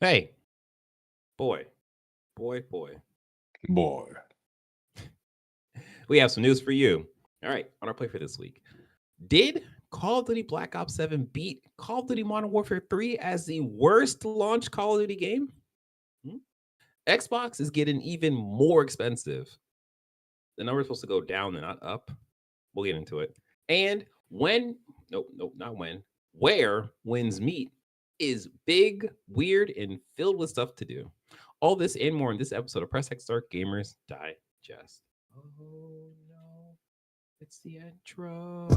Hey, boy. Boy. We have some news for you. All right, on our play for this week. Did Call of Duty Black Ops 7 beat Call of Duty Modern Warfare 3 as the worst launch Call of Duty game? Xbox is getting even more expensive. The number is supposed to go down and not up. We'll get into it. And where wins meet is big, weird, and filled with stuff to do. All this and more in this episode of Press X Start Gamers Digest. Oh no, it's the intro.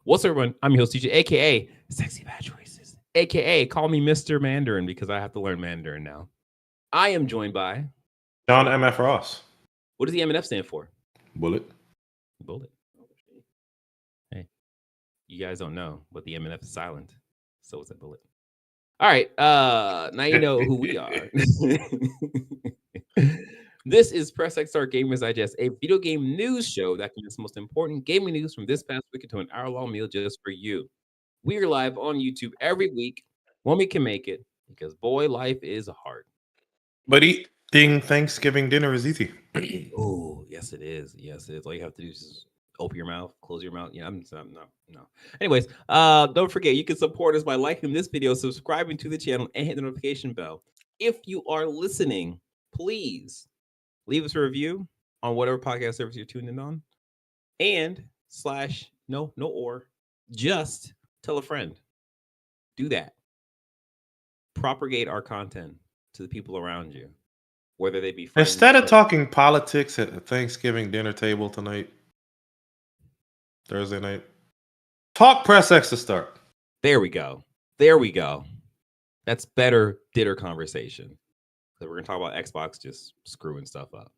What's up, everyone? I'm your host, TJ, aka Sexy Bad Choices, aka call me Mr. Mandarin because I have to learn Mandarin now. I am joined by John MF Ross. What does the MNF stand for? Bullet. Hey, you guys don't know, but the MNF is silent. So is that bullet. All right. Now you know who we are. This is Press X Start Gamers Digest, a video game news show that connects the most important gaming news from this past week into an hour-long meal just for you. We are live on YouTube every week when we can make it, because boy, life is hard. But eating Thanksgiving dinner is easy. Oh, yes, it is. Yes, it is. All you have to do is just open your mouth, close your mouth. Yeah, no. Anyways, don't forget, you can support us by liking this video, subscribing to the channel, and hit the notification bell. If you are listening, please leave us a review on whatever podcast service you're tuned in on. And just tell a friend. Do that. Propagate our content to the people around you, whether they be friends. Instead of talking politics at the Thanksgiving dinner table tonight, Thursday night, talk Press X to start. There we go. That's better dinner conversation. So we're gonna talk about Xbox just screwing stuff up.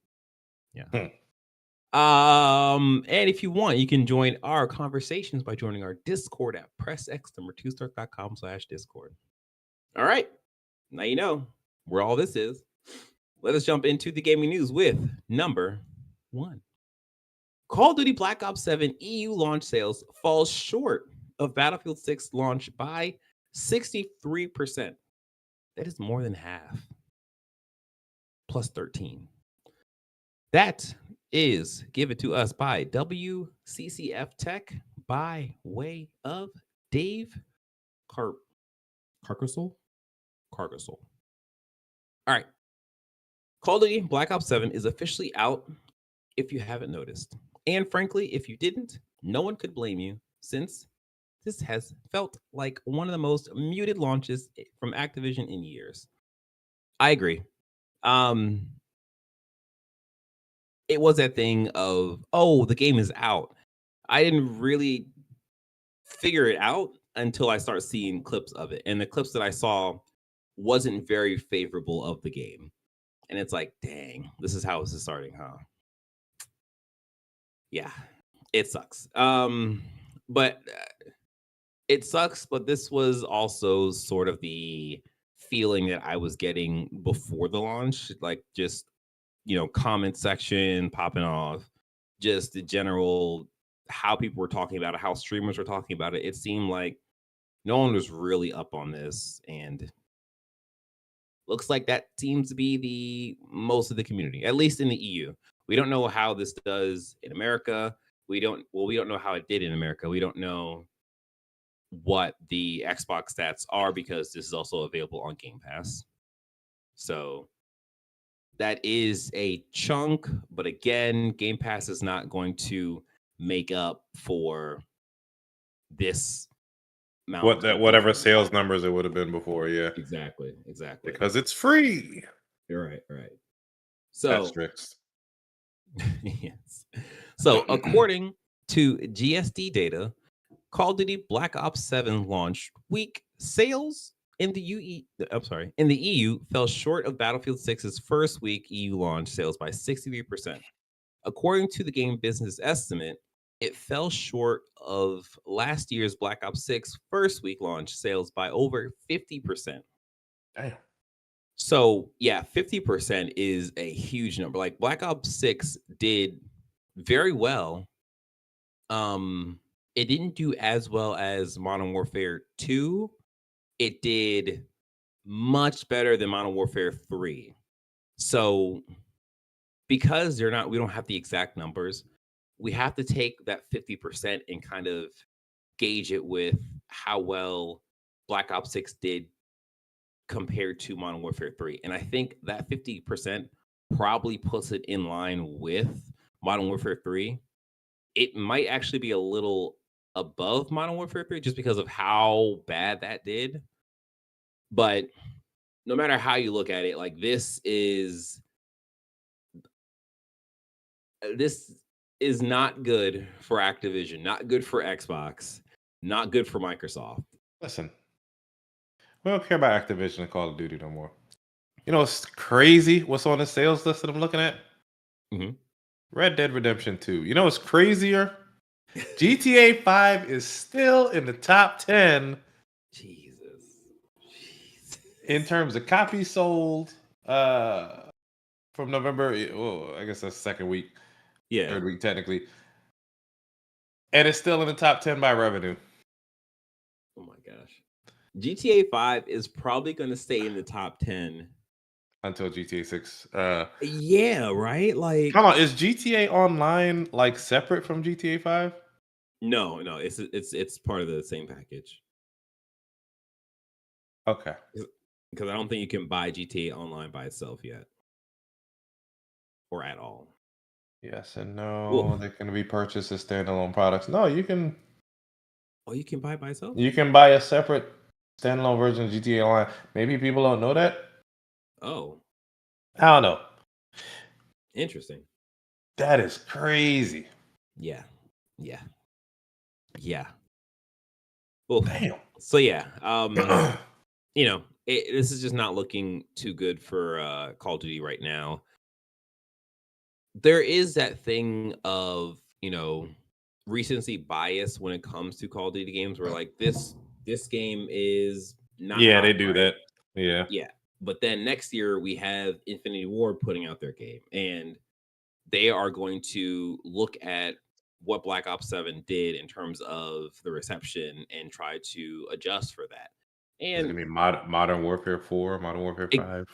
Yeah. And if you want, you can join our conversations by joining our Discord at pressx2start.com/discord. All right. Now you know where all this is. Let us jump into the gaming news with number 1. Call of Duty Black Ops 7 EU launch sales falls short of Battlefield 6 launch by 63%. That is more than half. Plus 13. That is given to us by WccfTech by way of Dave Carcassel. All right. Call of Duty Black Ops 7 is officially out if you haven't noticed. And frankly, if you didn't, no one could blame you, since this has felt like one of the most muted launches from Activision in years. I agree. It was that thing of, oh, the game is out. I didn't really figure it out until I started seeing clips of it. And the clips that I saw wasn't very favorable of the game. And it's like, dang, this is how this is starting, huh? Yeah, it sucks. But it sucks, but this was also sort of the feeling that I was getting before the launch, like just, comment section popping off, just the general how people were talking about it, how streamers were talking about it. It seemed like no one was really up on this, and looks like that seems to be the most of the community, at least in the EU. We don't know how this does in America. We don't know how it did in America. We don't know what the Xbox stats are, because this is also available on Game Pass. So that is a chunk, but again, Game Pass is not going to make up for this amount. Whatever sales numbers it would have been before, yeah. Exactly. Because it's free. You're right. So asterisks. Yes. So according to GSD data, Call of Duty Black Ops 7 launch week sales in the EU fell short of Battlefield 6's first week EU launch sales by 63%. According to the game business estimate, it fell short of last year's Black Ops 6 first week launch sales by over 50%. Damn. So, yeah, 50% is a huge number. Like, Black Ops 6 did very well it didn't do as well as Modern Warfare 2. It did much better than Modern Warfare 3. So because we don't have the exact numbers, we have to take that 50% and kind of gauge it with how well Black Ops 6 did compared to Modern Warfare 3. And I think that 50% probably puts it in line with Modern Warfare 3. It might actually be a little above Modern Warfare 3 just because of how bad that did. But no matter how you look at it, like this is not good for Activision, not good for Xbox, not good for Microsoft. Listen, we don't care about Activision and Call of Duty no more. You know, it's crazy what's on the sales list that I'm looking at? Mhm. Red Dead Redemption 2. You know what's crazier? GTA 5 is still in the top 10 Jesus. in terms of copies sold from November. Oh, I guess that's second week, Yeah. third week technically. And it's still in the top 10 by revenue. Oh my gosh. GTA 5 is probably going to stay in the top 10. Until GTA 6. Yeah, right? Like Come on, is GTA Online like separate from GTA 5? no, it's part of the same package. Okay. Because I don't think you can buy GTA Online by itself yet. Or at all. Yes and no. Well, They can be purchased as standalone products. No, you can you can buy it by itself? buy a separate standalone version of GTA Online. Maybe people don't know that. Oh, I don't know. interesting. That is crazy. Yeah. Yeah. Yeah. Well, Damn. so yeah, this is just not looking too good for Call of Duty right now. There is that thing of, recency bias when it comes to Call of Duty games where like this game is not Yeah, they out, do right? that. Yeah. Yeah. But then next year we have Infinity Ward putting out their game, and they are going to look at what Black Ops 7 did in terms of the reception and try to adjust for that. It's And gonna be Modern Warfare 4, Modern Warfare it, 5.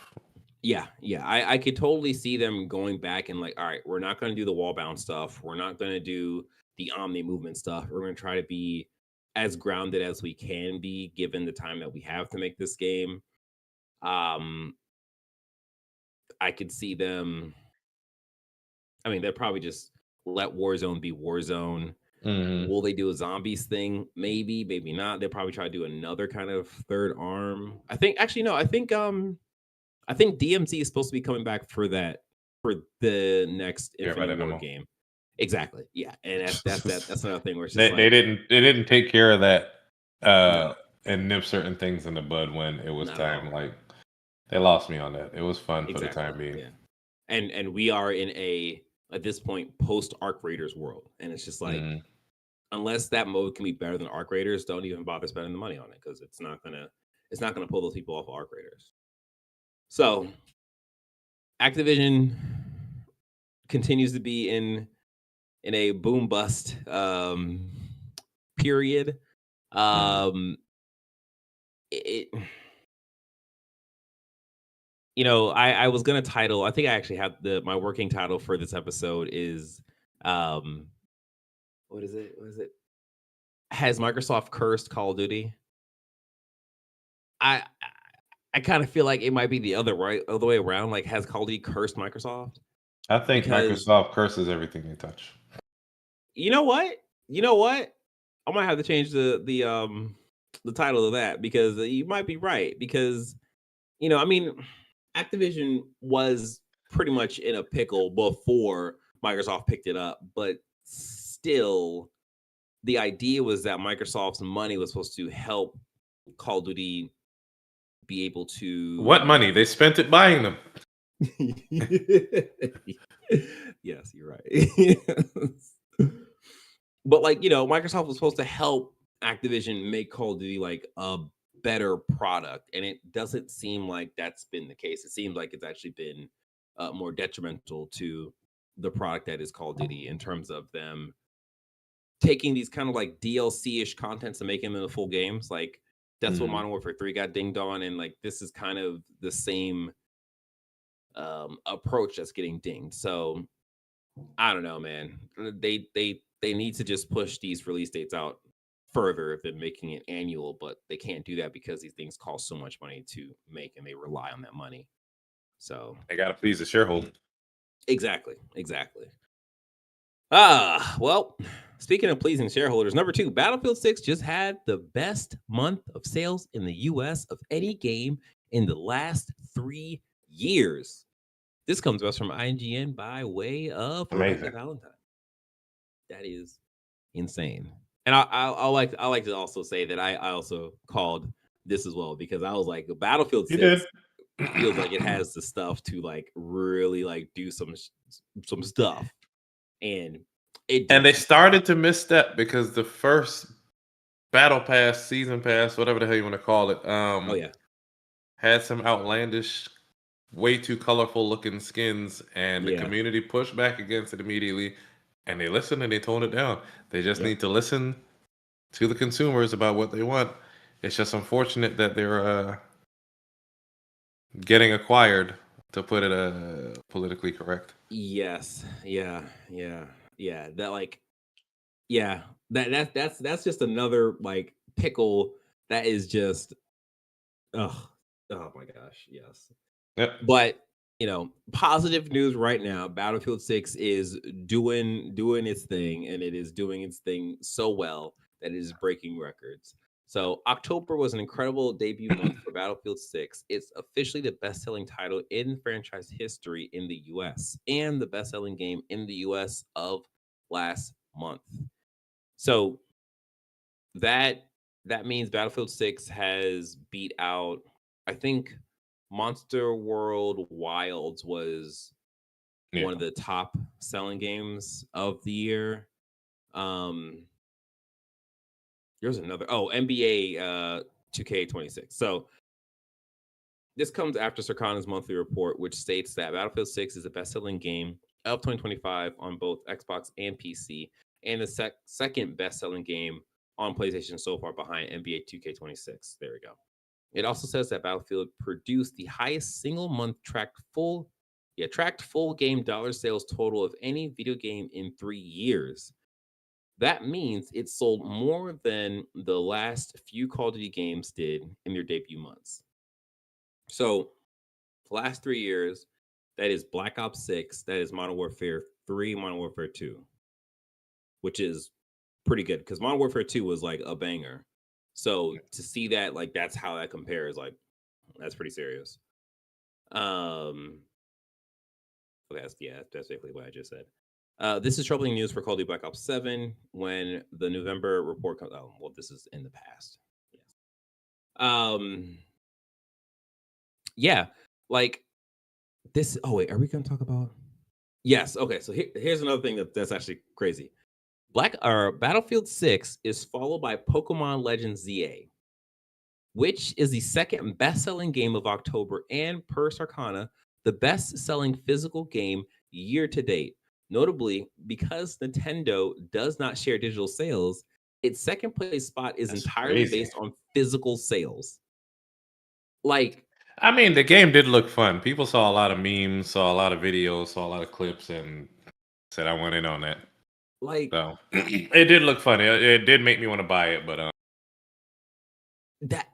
yeah, I could totally see them going back and like, all right, we're not going to do the wall bound stuff. We're not going to do the omni movement stuff. We're going to try to be as grounded as we can be given the time that we have to make this game. Um, I could see them. I mean, they'll probably just let Warzone be Warzone. Mhm. Will they do a zombies thing? Maybe, maybe not. They'll probably try to do another kind of third arm. I think actually no, I think DMZ is supposed to be coming back for that for the next Yeah, by Infinity that Ward memo. game. Exactly. Yeah. And that's another thing where it's just they like, didn't take care of that no, and nip certain things in the bud when it was not at time. all. Like they lost me on that. It was fun for the Exactly. time being. Yeah. And we are in a at this point post Arc Raiders world. And it's just like, Mhm. unless that mode can be better than Arc Raiders, don't even bother spending the money on it because it's not gonna pull those people off of Arc Raiders. So Activision continues to be in a boom bust period. Mhm. Um, it I was gonna title. I think I actually have my working title for this episode is um what is it? What is it? Has Microsoft cursed Call of Duty? I I kind of feel like it might be the other way around. Like, has Call of Duty cursed Microsoft? I think Because Microsoft curses everything they touch. you know what? You know what? I might have to change the title of that because you might be right. Because I mean, Activision was pretty much in a pickle before Microsoft picked it up, but still, the idea was that Microsoft's money was supposed to help Call of Duty be able What to. money? They spent it buying them. Yes, you're right. But like, Microsoft was supposed to help Activision make Call of Duty like a better product, and it doesn't seem like that's been the case. It seems like it's actually been more detrimental to the product that is Call of Duty in terms of them taking these kind of like DLC-ish contents and making them into full games. Like that's what Mhm. Modern Warfare 3 got dinged on, and like this is kind of the same approach that's getting dinged. So I don't know, man. They need to just push these release dates out further than making it annual, but they can't do that because these things cost so much money to make and they rely on that money. So They got to please the shareholder. exactly. Well, speaking of pleasing shareholders, number 2, Battlefield 6 just had the best month of sales in the US of any game in the last 3 years. This comes to us from IGN by way of Rebecca Amazing. Valentine. That is insane. And I like to also say that I also called this as well because I was like Battlefield You did. 6 feels like it has the stuff to like really like do some stuff, and it And they did. started to misstep because the first battle pass, season pass, whatever the hell you want to call it, Oh yeah, had some outlandish, way too colorful looking skins, and the yeah, community pushed back against it immediately. And they listened and they toned it down. They just yep. need to listen to the consumers about what they want. It's just unfortunate that they're getting acquired, to put it politically correct. Yes, yeah. That like yeah, that's just another like pickle that is just oh oh my gosh, yes. Yep. But positive news right now. Battlefield 6 is doing its thing, and it is doing its thing so well that it is breaking records. So October was an incredible debut month for Battlefield 6. It's officially the best-selling title in franchise history in the US and the best-selling game in the US of last month. So that that means Battlefield 6 has beat out, I think Monster World Wilds was Yeah. one of the top selling games of the year. Um there's another NBA 2K26. So this comes after Circana's monthly report, which states that Battlefield 6 is the best-selling game of 2025 on both Xbox and PC, and the second best-selling game on PlayStation so far behind NBA 2K26. There we go. It also says that Battlefield produced the highest single month tracked full game dollar sales total of any video game in 3 years. That means it sold more than the last few Call of Duty games did in their debut months. So, the last 3 years, that is Black Ops 6, that is Modern Warfare 3, Modern Warfare 2, which is pretty good because Modern Warfare 2 was like a banger. So to see that, like, that's how that compares, like, that's pretty serious. Okay, that's basically what I just said. This is troubling news for Call of Duty Black Ops 7 when the November report comes. Oh, well, this is in the past. Yes. Yeah, like this. Oh wait, are we going to talk about? Yes. Okay. So here's another thing that's actually crazy. Battlefield 6 is followed by Pokemon Legends ZA, which is the second best-selling game of October and, per Sarkana, the best-selling physical game year to date. Notably, because Nintendo does not share digital sales, its second place spot is That's entirely crazy. based on physical sales. Like, I mean, the game did look fun. People saw a lot of memes, saw a lot of videos, saw a lot of clips, and said I went in on that. like So it did look funny. It did make me want to buy it, but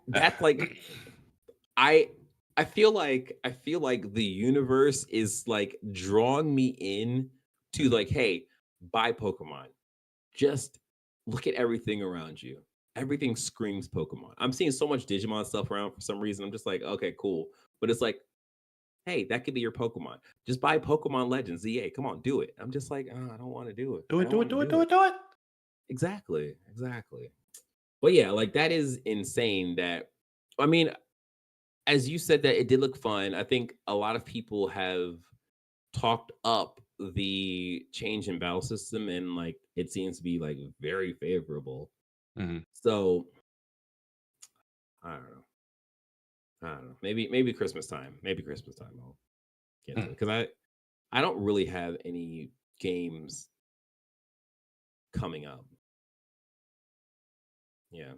that's like I I feel like the universe is like drawing me in to like, hey, buy Pokemon. Just look at everything around you. Everything screams Pokemon. I'm seeing so much Digimon stuff around for some reason. I'm just like, okay, cool. But it's like, hey, that could be your Pokemon. Just buy Pokemon Legends ZA. Come on, do it. I'm just like, oh, I don't want to do it. do I it, don't do it, want to do it, do do it. it, do it. Exactly. But yeah, like that is insane that I mean, as you said that it did look fun. I think a lot of people have talked up the change in battle system and like it seems to be like very favorable. Mhm. So I don't know. I don't know. Maybe Christmas time. Maybe Christmas time I'll get to it because I don't really have any games coming up. Yeah.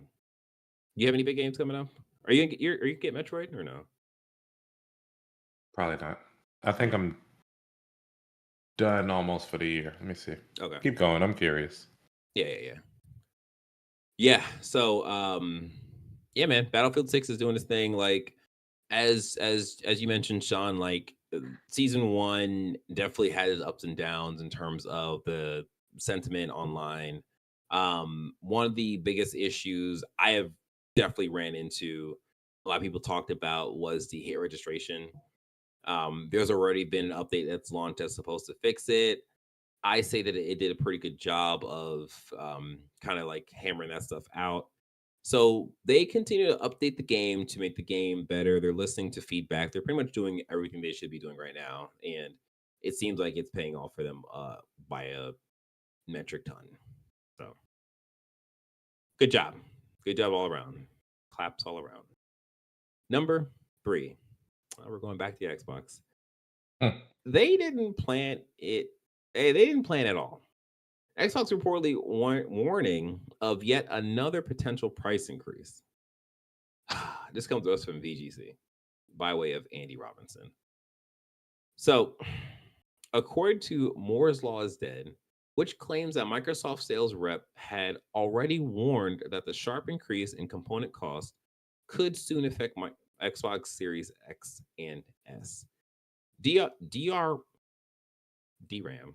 You have any big games coming up? Are you are you get Metroid or no? Probably not. I think No. I'm done almost for the year. Let me see. Okay. Keep going. I'm curious. Yeah. Yeah. So yeah, man, Battlefield 6 is doing this thing like as you mentioned, Sean, like season 1 definitely had its ups and downs in terms of the sentiment online. One of the biggest issues I have definitely ran into, a lot of people talked about, was the hit registration. There's already been an update that's launched that's supposed to fix it. I say that it did a pretty good job of kind of like hammering that stuff out. So they continue to update the game to make the game better. They're listening to feedback. They're pretty much doing everything they should be doing right now, and it seems like it's paying off for them by a metric ton. So good job all around. Claps all around. Number 3, we're going back to the Xbox. Hmm. They didn't plan it. They didn't plan at all. Xbox reportedly warning of yet another potential price increase. This comes to us from VGC by way of Andy Robinson. So, according to Moore's Law is Dead, which claims that Microsoft sales rep had already warned that the sharp increase in component costs could soon affect my Xbox Series X and S. DRAM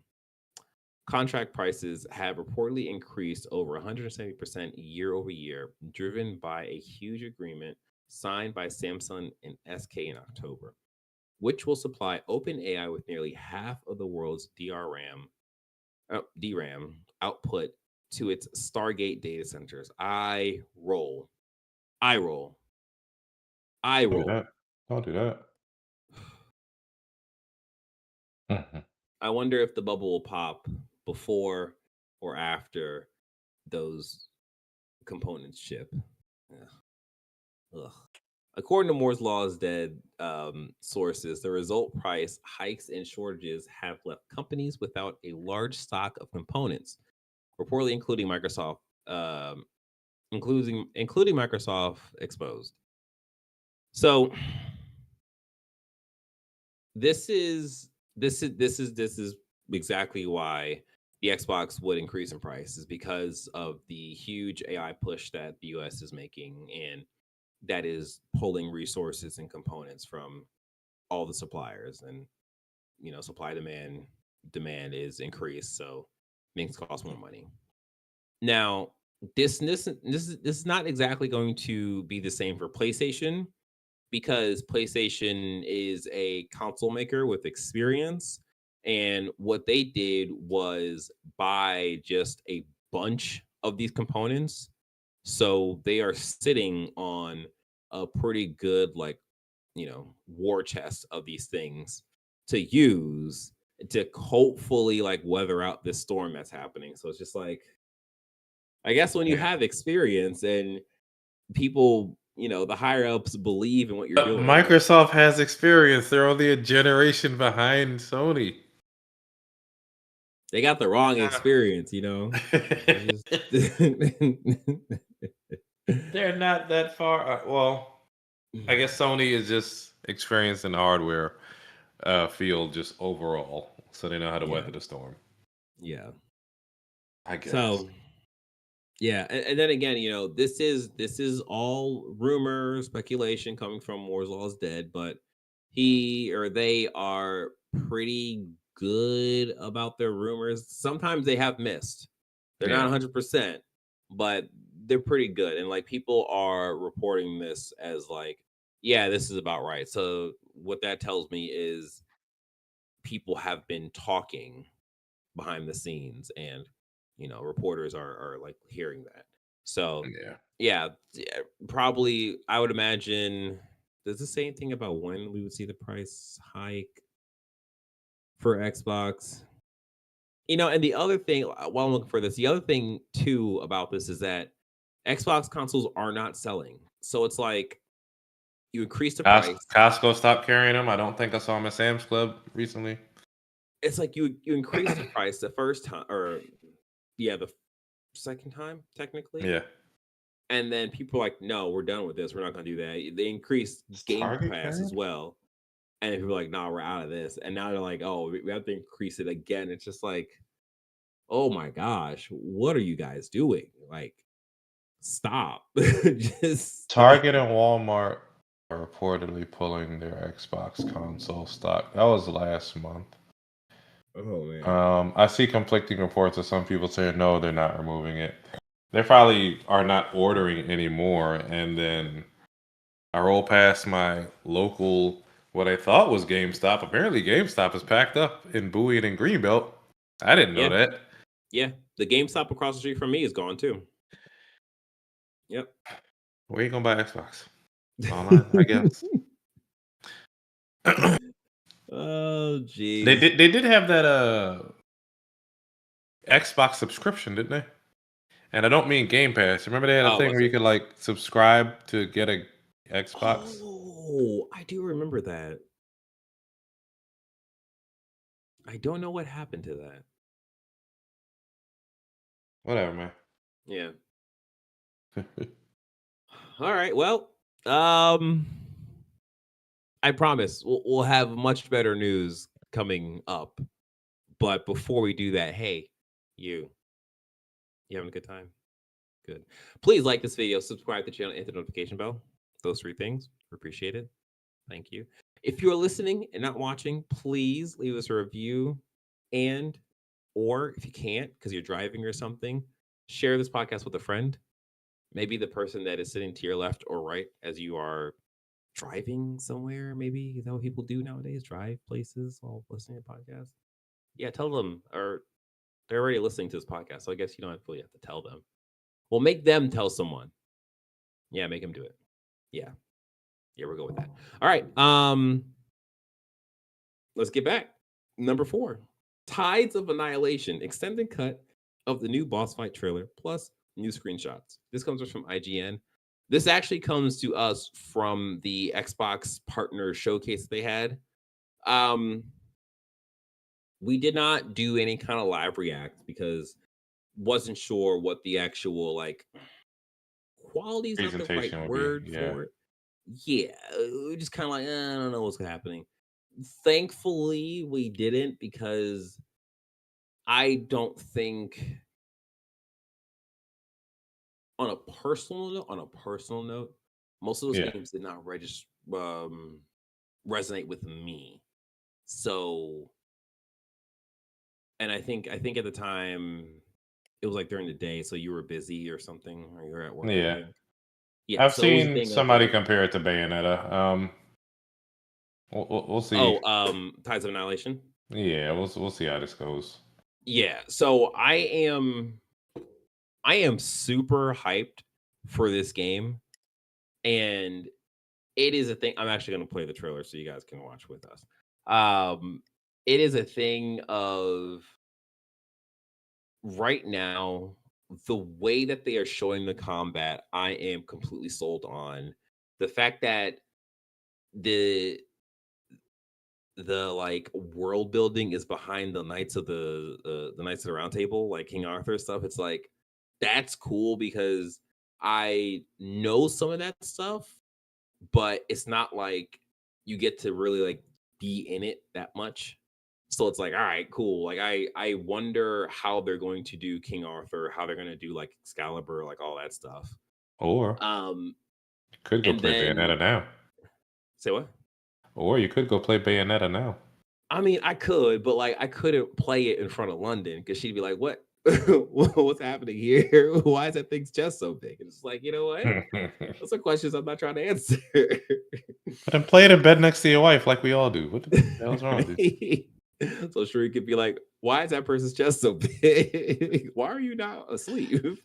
contract prices have reportedly increased over 170% year over year, driven by a huge agreement signed by Samsung and SK in October, which will supply OpenAI with nearly half of the world's DRAM output to its Stargate data centers. I roll. I roll. I Don't do roll. that. Don't do that. Mhm. I wonder if the bubble will pop before or after those components ship. Yeah. Ugh. According to Moore's Law is Dead sources, the result price hikes and shortages have left companies without a large stock of components, reportedly um, including Microsoft exposed. So this is exactly why the Xbox would increase in price, is because of the huge AI push that the US is making, and that is pulling resources and components from all the suppliers, and supply demand is increased, so things cost more money. Now, this is not exactly going to be the same for PlayStation, because PlayStation is a console maker with experience. And what they did was buy just a bunch of these components. So they are sitting on a pretty good, like, war chest of these things to use to hopefully like weather out this storm that's happening. So it's just like, I guess when you Yeah. have experience and people, the higher ups believe in what you're But doing. Microsoft has experience. They're only a generation behind Sony. They got the wrong Yeah. experience, It's just They're not that far. Well, I guess Sony is just experienced in the hardware field just overall, so they know how to yeah, weather the storm. yeah. I guess. So yeah, and then again, this is all rumor, speculation coming from Moore's Law is Dead, but he or they are pretty good about their rumors. Sometimes they have missed. They're not Yeah. 100%, but they're pretty good. And like people are reporting this as like, yeah, this is about right. So what that tells me is people have been talking behind the scenes, and reporters are like hearing that. So Yeah. yeah, probably I would imagine. Does this say anything about when we would see the price hike for Xbox? And the other thing, while I'm looking for this, the other thing too about this is that Xbox consoles are not selling. So it's like you increase the price. Costco stopped carrying them. I don't think I saw them at Sam's Club recently. It's like you increase the price the first time, or yeah, the second time technically, Yeah. And then people are like, no, we're done with this. We're not going to do that. They increased Is Game Target Pass as carried? well. And people are like, no, we're out of this. And now they're like, oh, we have to increase it again. It's just like, oh my gosh, what are you guys doing? Like, stop. Just stop. Target and Walmart are reportedly pulling their Xbox console stock. That was last month. Oh man. I see conflicting reports of some people saying no, they're not removing it. They probably are not ordering anymore. And then I roll past my local, what I thought was GameStop. Apparently, GameStop is packed up in Bowie and in Greenbelt. I didn't know Yeah. that. Yeah. The GameStop across the street from me is gone too. Yep. Where you gonna buy Xbox? Online, I guess. Oh They jeez. did have that Xbox subscription, didn't they? And I don't mean Game Pass. Remember they had a Oh, thing was where you it? could like subscribe to get a Xbox? Oh, I do remember that. I don't know what happened to that. Whatever, man. Yeah. All right. Well, um, I promise we'll have much better news coming up. But before we do that, hey, you having a good time? Good. Please like this video, subscribe to the channel, and hit the notification bell. Those three things, appreciate it. Thank you. If you're listening and not watching, please leave us a review, and or if you can't because you're driving or something, share this podcast with a friend. Maybe the person that is sitting to your left or right as you are driving somewhere. Maybe is that what people do nowadays? Drive places while listening to podcasts. Yeah, tell them, or they're already listening to this podcast, so I guess you don't really have to tell them. Well, make them tell someone. Yeah, make them do it. Yeah, we'll go with that. All right. Let's get back. Number 4, Tides of Annihilation, extended cut of the new boss fight trailer plus new screenshots. This comes from IGN. This actually comes to us from the Xbox partner showcase they had. Um, we did not do any kind of live react because wasn't sure what the actual like quality is not the right Presentation would be, word yeah. for it. Yeah, just kind of like I don't know what's happening. Thankfully, we didn't because I don't think on a personal note, most of those Yeah. games did not register resonate with me. So, and I think at the time it was like during the day, so you were busy or something, or you were at work. I Yeah. think. Yeah, I've so it was a seen thing of somebody like, compare it to Bayonetta. We'll see. oh, Tides of Annihilation. Yeah, we'll see how this goes. Yeah, so I am super hyped for this game, and it is a thing. I'm actually going to play the trailer so you guys can watch with us. It is a thing of right now, the way that they are showing the combat, I am completely sold on. The fact that the like world building is behind the Knights of the Knights of the Round Table, like King Arthur stuff. It's like that's cool because I know some of that stuff, but it's not like you get to really like be in it that much. So it's like, all right, cool. Like I wonder how they're going to do King Arthur, how they're going to do like Excalibur, like all that stuff. Or Um, you could go and play then Bayonetta now. say what? Or you could go play Bayonetta now. I mean, I could, but like I couldn't play it in front of London because she'd be like, "What? What's happening here? Why is that thing's chest so big?" And it's like, you know what? But Those are questions I'm not trying to answer. then play it in bed next to your wife like we all do. What the hell's wrong with Right? So sure, you could be like, "Why is that person's chest so big? Why are you not asleep?" you?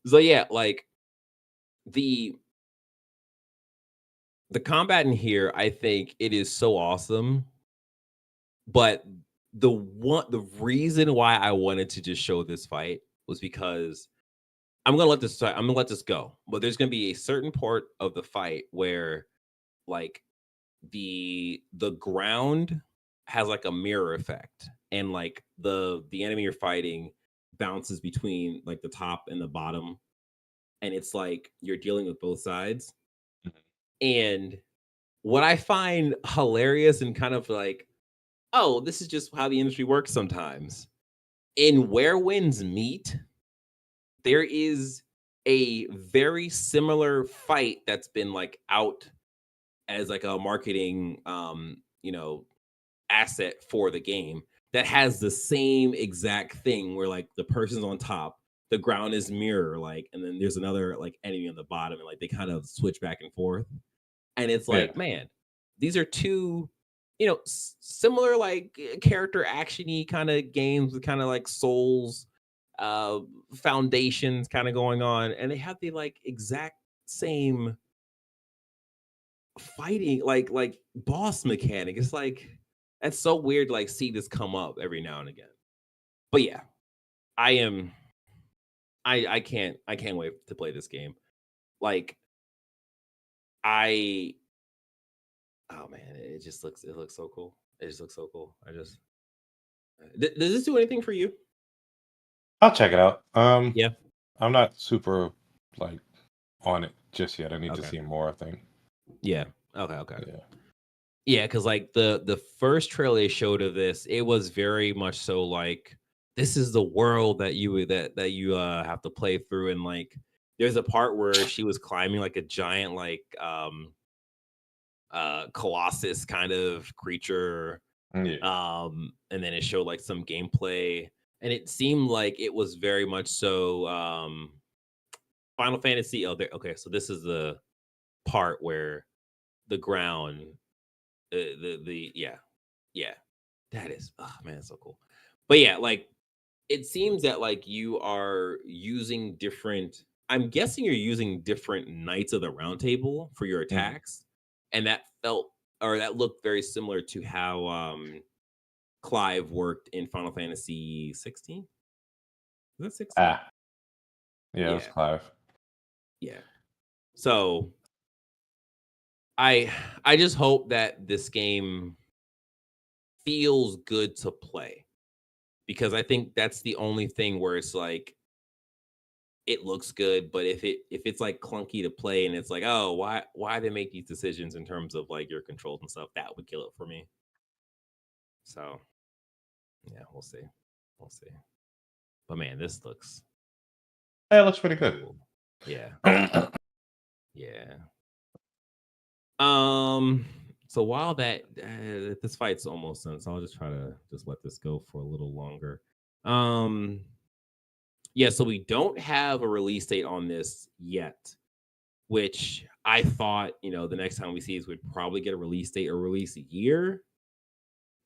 So yeah, like the combat in here, I think it is so awesome. But the reason why I wanted to just show this fight was because I'm gonna let this go. But there's gonna be a certain part of the fight where like the ground has like a mirror effect, and like the enemy you're fighting bounces between like the top and the bottom, and it's like you're dealing with both sides. And what I find hilarious and kind of like, oh, this is just how the industry works sometimes. In Where Winds Meet, there is a very similar fight that's been like out as like a marketing asset for the game that has the same exact thing where like the person's on top, the ground is mirror like, and then there's another like enemy on the bottom, and like they kind of switch back and forth. And it's Yeah. like, man, these are two, similar like character actiony kind of games with kind of like Souls foundations kind of going on, and they have the like exact same fighting like boss mechanic. It's like that's so weird to like see this come up every now and again. But yeah, I am I can't wait to play this game. Like I oh man, it looks so cool. It just looks so cool. Does this do anything for you? I'll check it out. Yeah. I'm not super like on it just yet. I need to Okay. see more, I think. Yeah. Okay. Yeah. Yeah, because like the first trailer they showed of this, it was very much so like this is the world that you have to play through, and like there's a part where she was climbing like a giant like colossus kind of creature, Yeah. and then it showed like some gameplay, and it seemed like it was very much so Final Fantasy. Oh, okay, so this is the part where the ground, the yeah, that is, oh man, it's so cool. But yeah, like it seems that like you are using different. I'm guessing you're using different Knights of the Round Table for your Mhm. attacks, and that looked very similar to how Clive worked in Final Fantasy 16. Was that 16? Ah, yeah, it was Yeah, Clive. yeah. So I I just hope that this game feels good to play, because I think that's the only thing where it's like it looks good, but if it's like clunky to play and it's like, oh, why they make these decisions in terms of like your controls and stuff, that would kill it for me. So yeah, we'll see. We'll see. But man, this looks Yeah, it looks pretty good. cool. Yeah. Yeah, Yeah. So while this fight's almost done, so I'll just try to just let this go for a little longer. Um yeah, so we don't have a release date on this yet, which I thought, the next time we see this, we'd probably get a release date or release year.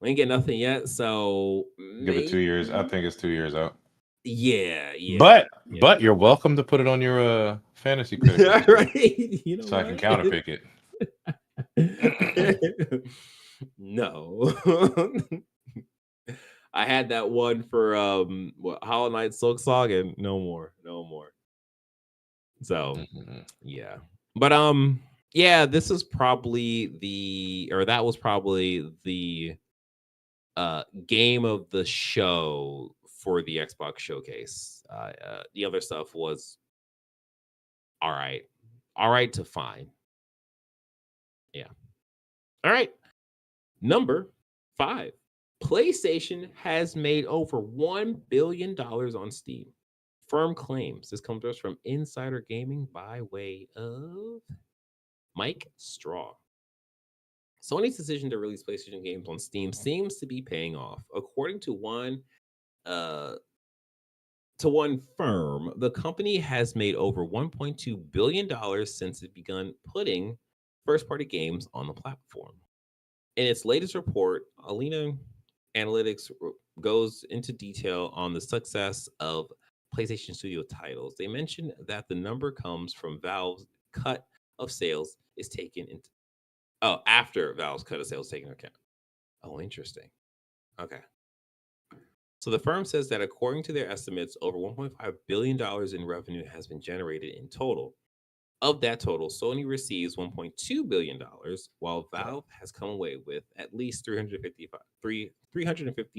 We ain't get nothing yet, so give it 2 years. I maybe. think it's 2 years out. Yeah, yeah. But you're welcome to put it on your fantasy critic list too, Right. You know so I can what? counterpick it. No. I had that one for Hollow Knight Silk Saga, and no more. No more. So Mhm. yeah. But yeah, this is probably that was probably the game of the show for the Xbox showcase. The other stuff was all right. All right to fine. Yeah. All right. Number 5. PlayStation has made over $1 billion on Steam. Firm claims. This comes to us from Insider Gaming by way of Mike Straw. Sony's decision to release PlayStation games on Steam seems to be paying off. According uh, to one firm, the company has made over $1.2 billion since it begun putting first party games on the platform. In its latest report, Alina Analytics goes into detail on the success of PlayStation Studio titles. They mentioned that the number comes from Valve's cut of sales is taken into after Valve's cut of sales taken into account. Oh, interesting. Okay. So the firm says that according to their estimates, over $1.5 billion in revenue has been generated in total. Of that total, Sony receives $1.2 billion, while Yeah. Valve has come away with at least $350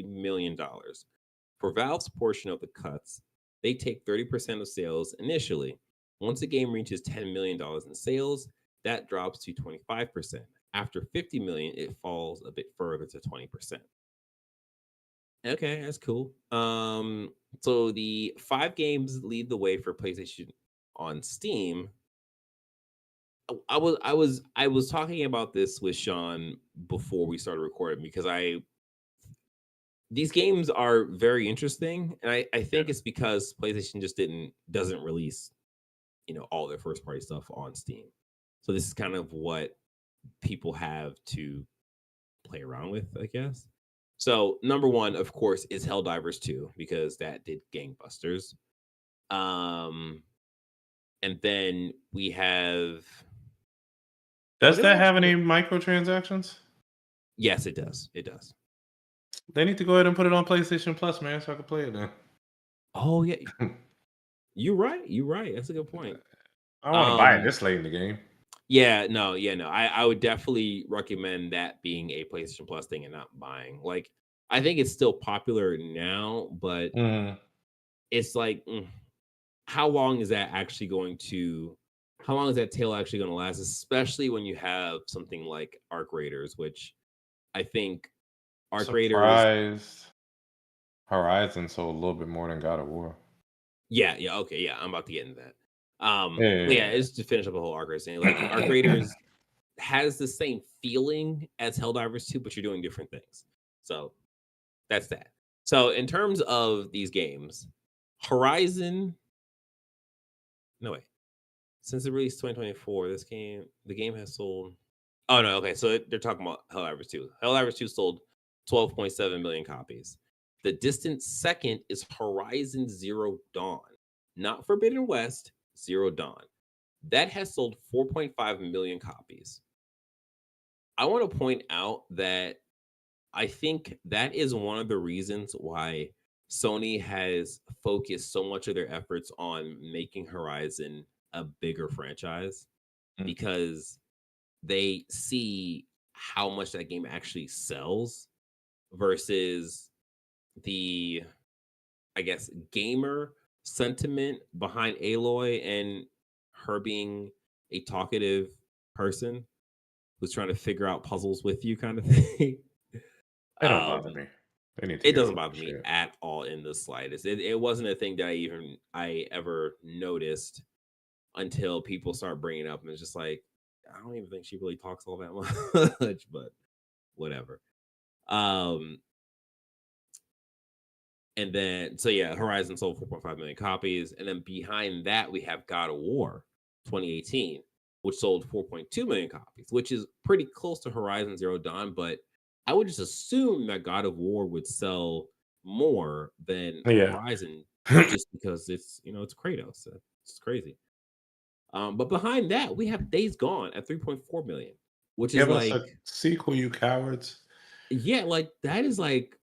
million. For Valve's portion of the cuts, they take 30% of sales initially. Once a game reaches $10 million in sales, that drops to 25%. After 50 million, it falls a bit further to 20%. Okay, that's cool. So the 5 games lead the way for PlayStation on Steam. I was talking about this with Sean before we started recording because these games are very interesting, and I think it's because PlayStation just doesn't release all their first party stuff on Steam. So this is kind of what people have to play around with, I guess. So number one, of course, is Helldivers 2 because that did gangbusters. Um, and then we have Does there's that have also any microtransactions? yes, it does. It does. They need to go ahead and put it on PlayStation Plus, man, so I can play it then. Oh yeah, you're right. You're right. That's a good point. I don't want to buy it Um, this late in the game. yeah, no, yeah, no. I would definitely recommend that being a PlayStation Plus thing and not buying. Like, I think it's still popular now, but Mm. it's like, how long is that actually going to? How long is that tail actually going to last? Especially when you have something like Arc Raiders, which I think Arc Raiders. Surprised Horizon sold a little bit more than God of War. Yeah, okay, yeah. I'm about to get into that. Yeah, Yeah. it's to finish up the whole Arc Raiders thing. Like Arc Raiders has the same feeling as Helldivers 2, but you're doing different things. So that's that. So in terms of these games, Horizon, no way. Since the release 2024, the game has sold. Oh no, okay. So they're talking about Helldivers 2. Helldivers 2 sold 12.7 million copies. The distant second is Horizon Zero Dawn, not Forbidden West, Zero Dawn. That has sold 4.5 million copies. I want to point out that I think that is one of the reasons why Sony has focused so much of their efforts on making Horizon a bigger franchise Mm. because they see how much that game actually sells versus the, I guess, gamer sentiment behind Aloy and her being a talkative person who's trying to figure out puzzles with you kind of thing. They don't bother um me. They need to It get doesn't over bother that me shit. at all in the slightest. It wasn't a thing that I ever noticed until people start bringing it up, and it's just like I don't even think she really talks all that much, but whatever. Um, and then so yeah, Horizon sold 4.5 million copies, and then behind that we have God of War 2018, which sold 4.2 million copies, which is pretty close to Horizon Zero Dawn, but I would just assume that God of War would sell more than Yeah. Horizon just because it's Kratos. So it's crazy. But behind that, we have Days Gone at 3.4 million, which is Give us like, a sequel, you cowards. yeah, like that is like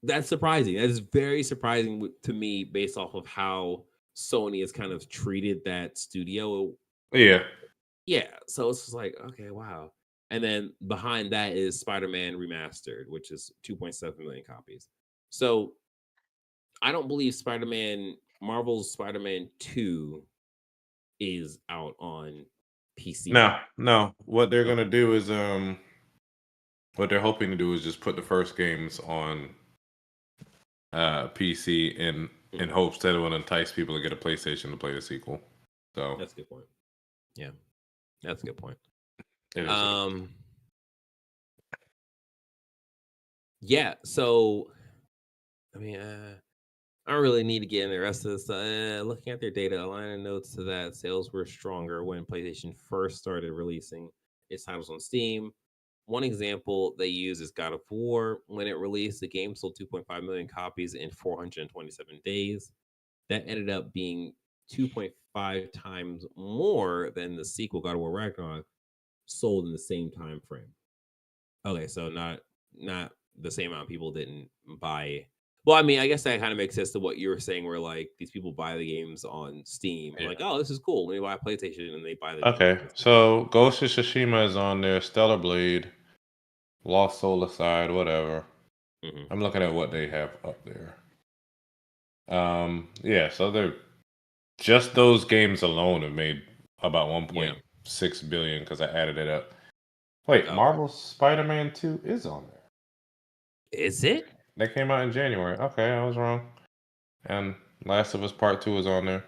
that's surprising. That is very surprising to me based off of how Sony has kind of treated that studio. Yeah. Yeah, so it's just like, okay, wow. And then behind that is Spider-Man Remastered, which is 2.7 million copies. So I don't believe Marvel's Spider-Man 2 is out on PC No, yet. no. What they're gonna Okay. do is what they're hoping to do is just put the first games on PC in Mhm. hopes that it will entice people to get a PlayStation to play the sequel. So That's a good point. Yeah, that's a good point. it is what it is. Um, yeah, so I mean, I don't really need to get into the rest of this. Looking at their data, a line of notes to that sales were stronger when PlayStation first started releasing its titles on Steam. One example they use is God of War. When it released, the game sold 2.5 million copies in 427 days. That ended up being 2.5 times more than the sequel, God of War Ragnarok, sold in the same time frame. Okay, so not the same amount of people didn't buy. Well, I mean, I guess that kind of makes sense to what you were saying, where like these people buy the games on Steam. I'm like, Yeah. oh, this is cool. Let me buy a PlayStation, and they buy the game on Okay. PlayStation. So Ghost of Tsushima is on there, Stellar Blade, Lost Soul aside, whatever. Hmm. I'm looking at what they have up there. Yeah, so they're just those games alone have made about Yeah. 1.6 billion because I added it up. Wait, Okay. Marvel Spider-Man 2 is on there. Is it? They came out in January. Okay, I was wrong. And Last of Us Part 2 is on there.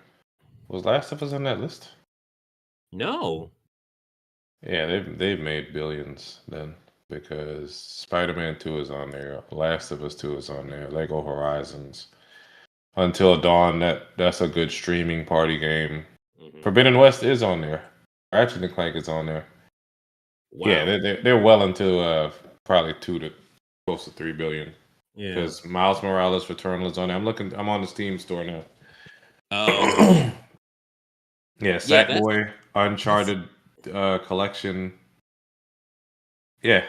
Was Last of Us on that list? No. Yeah, they've made billions then because Spider-Man 2 is on there. Last of Us 2 is on there. Lego Horizons. Until Dawn, that's a good streaming party game. Hmm. Forbidden West is on there. Ratchet and Clank is on there. Yeah, Wow. they're well into probably 2 to close to 3 billion Yeah. because Miles Morales Returnal is on there. I'm on the Steam store now. Oh, okay. Yeah, Yeah, that's Sackboy, that's Uncharted collection. Yeah,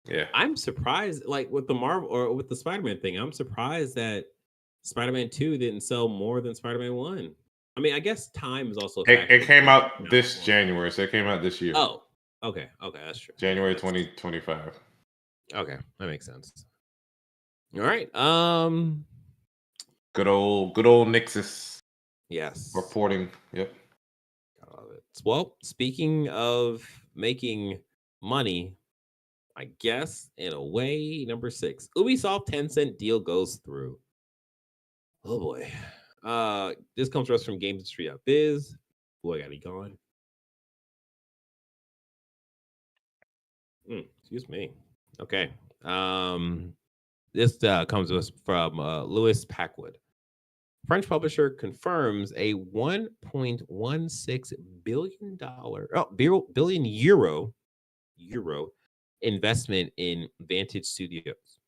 yeah. I'm surprised, like with the Marvel or with the Spider-Man thing, I'm surprised that Spider-Man 2 didn't sell more than Spider-Man 1. I mean, I guess time is also a It factor came because out now this one. January, so it came out this year, Oh, okay, that's true. Yeah, January that's 2025. okay. That makes sense. All right. Good old Nixus Yes. reporting. Yep. I love it. Well, speaking of making money, I guess in a way, number 6, Ubisoft Tencent deal goes through. Oh boy. This comes to us from GamesIndustry.biz. Boy, I got it gone. Excuse me. Okay. This comes to us from Louis Packwood. French publisher confirms a 1.16 billion euro investment in Vantage Studios.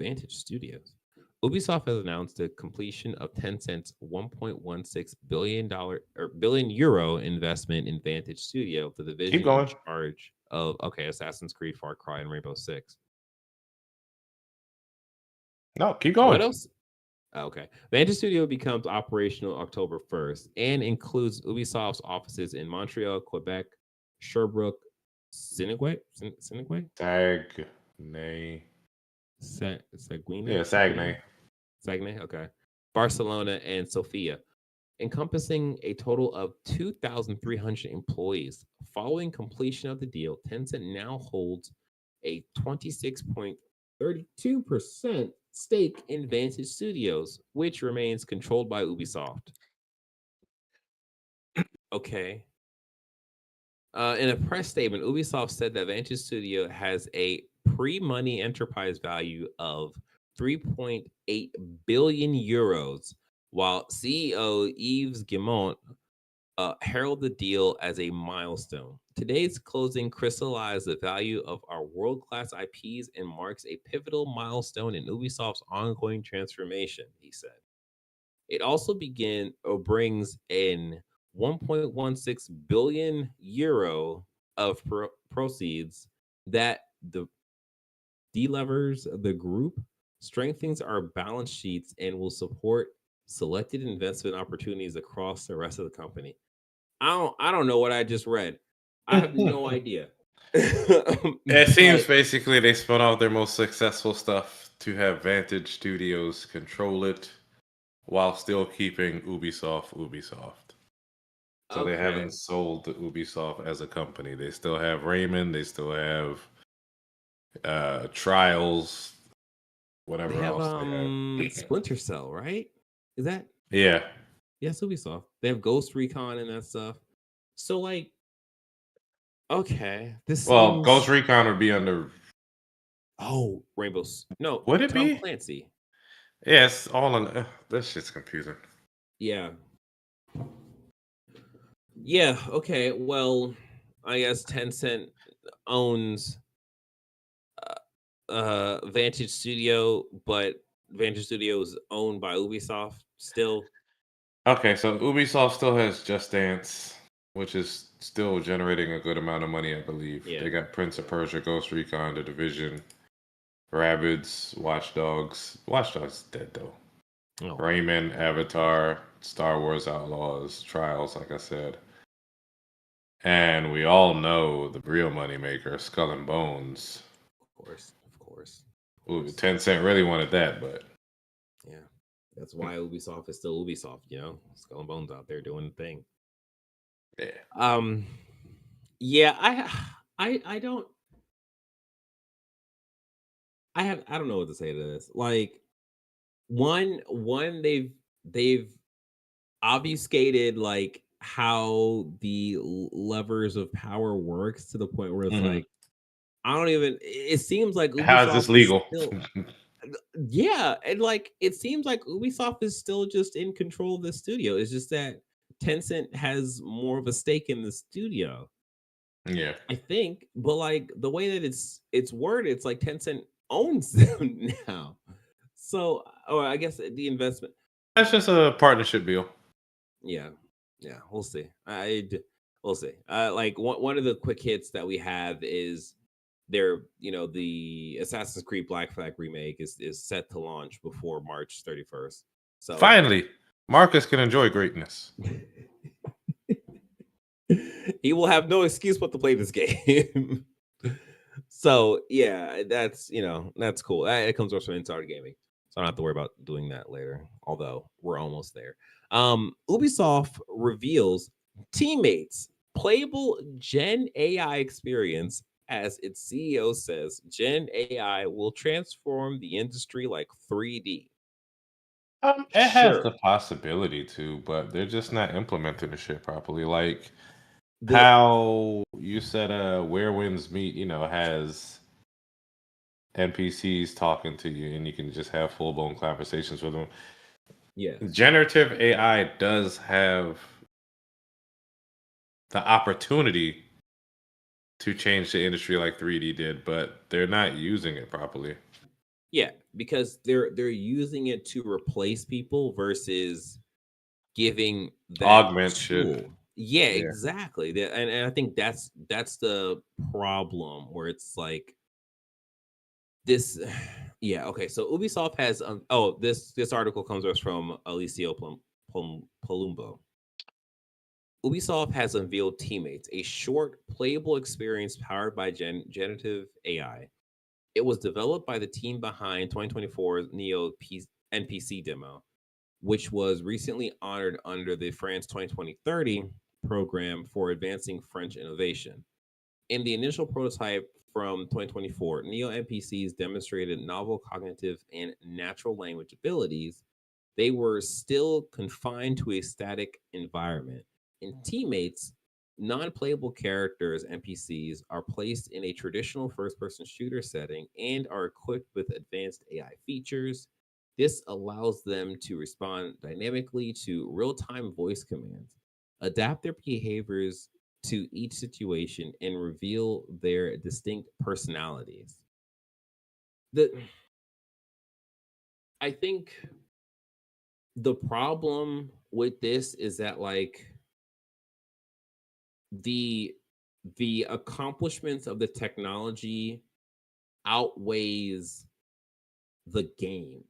Vantage Studios. Ubisoft has announced the completion of Tencent's $1.16 billion euro investment in Vantage Studio, the Keep division in going. charge of Assassin's Creed, Far Cry, and Rainbow Six. No, keep What going. else? Okay. Vantage Studio becomes operational October 1st and includes Ubisoft's offices in Montreal, Quebec, Sherbrooke, Sinigwe, Sagnay. Seguina, Yeah, Sagnay. Saguenay, okay, Barcelona, and Sofia, encompassing a total of 2,300 employees. Following completion of the deal, Tencent now holds a 26.32% stake in Vantage Studios, which remains controlled by Ubisoft. Okay. In a press statement, Ubisoft said that Vantage Studio has a pre-money enterprise value of 3.8 billion euros, while CEO Yves Guillemot heralded the deal as a milestone. Today's closing crystallized the value of our world-class IPs and marks a pivotal milestone in Ubisoft's ongoing transformation, he said. It also brings in 1.16 billion euro of proceeds that the delevers the group, strengthens our balance sheets, and will support selected investment opportunities across the rest of the company. I don't know what I just read. I have no idea. It seems But basically they spun off their most successful stuff to have Vantage Studios control it while still keeping Ubisoft. So they okay. haven't sold to Ubisoft as a company. They still have Rayman, they still have Trials, They whatever have else they have. Splinter Cell, right? Is that Yeah. yes, Ubisoft. They have Ghost Recon and that stuff. So like, okay, this Well, Ghost seems Recon would be under. Rainbow's no Would it Tom be? Clancy. Yes, all in. This shit's confusing. Yeah. Yeah, okay. Well, I guess Tencent owns Vantage Studio, but Vantage Studio is owned by Ubisoft still. Okay, so Ubisoft still has Just Dance, which is still generating a good amount of money, I believe. Yeah. They got Prince of Persia, Ghost Recon, The Division, Rabbids, Watch Dogs. Watch Dogs is dead though. Oh wow. Rayman, Avatar, Star Wars Outlaws, Trials, like I said. And we all know the real moneymaker, Skull and Bones. Of course, of Ooh, course. Tencent really wanted that, but Yeah, that's why Ubisoft is still Ubisoft. You know, Skull and Bones out there doing the thing. yeah. Um, yeah, I don't, I don't know what to say to this. Like, one they've obfuscated like how the levers of power works to the point where it's Hmm. like I don't even. It seems like How is Ubisoft this is legal? still, yeah, and like it seems like Ubisoft is still just in control of the studio. It's just that Tencent has more of a stake in the studio, Yeah. I think. But like the way that it's worded, it's like Tencent owns them now. So, or I guess the investment. That's just a partnership deal. Yeah, yeah, we'll see. We'll see. Like one of the quick hits that we have is the Assassin's Creed Black Flag remake is set to launch before March 31st. So Finally, Marcus can enjoy greatness. he will have no excuse but to play this game. So yeah, that's cool. It comes from Insider Gaming, so I don't have to worry about doing that later. Although we're almost there. Ubisoft reveals Teammates playable Gen AI experience. As its CEO says, Gen AI will transform the industry like 3D. It has Sure, the possibility to, but they're just not implementing the shit properly. Like the how you said, Where Winds Meet, has NPCs talking to you, and you can just have full blown conversations with them. yes, Generative AI does have the opportunity to change the industry like 3D did, but they're not using it properly. yeah, because they're using it to replace people versus giving that Augment shit. tool. Yeah, Yeah. exactly. And I think that's the problem where it's like this. Yeah, okay. So Ubisoft has this article comes to us from Alicio Palumbo. Ubisoft has unveiled Teammates, a short playable experience powered by generative AI. It was developed by the team behind 2024 Neo NPC demo, which was recently honored under the France 2020-30 program for advancing French innovation. In the initial prototype from 2024, Neo NPCs demonstrated novel cognitive and natural language abilities. They were still confined to a static environment. In Teammates, non playable characters, NPCs, are placed in a traditional first person shooter setting and are equipped with advanced AI features. This allows them to respond dynamically to real time voice commands, adapt their behaviors to each situation, and reveal their distinct personalities. The I think the problem with this is that like the the accomplishments of the technology outweighs the game.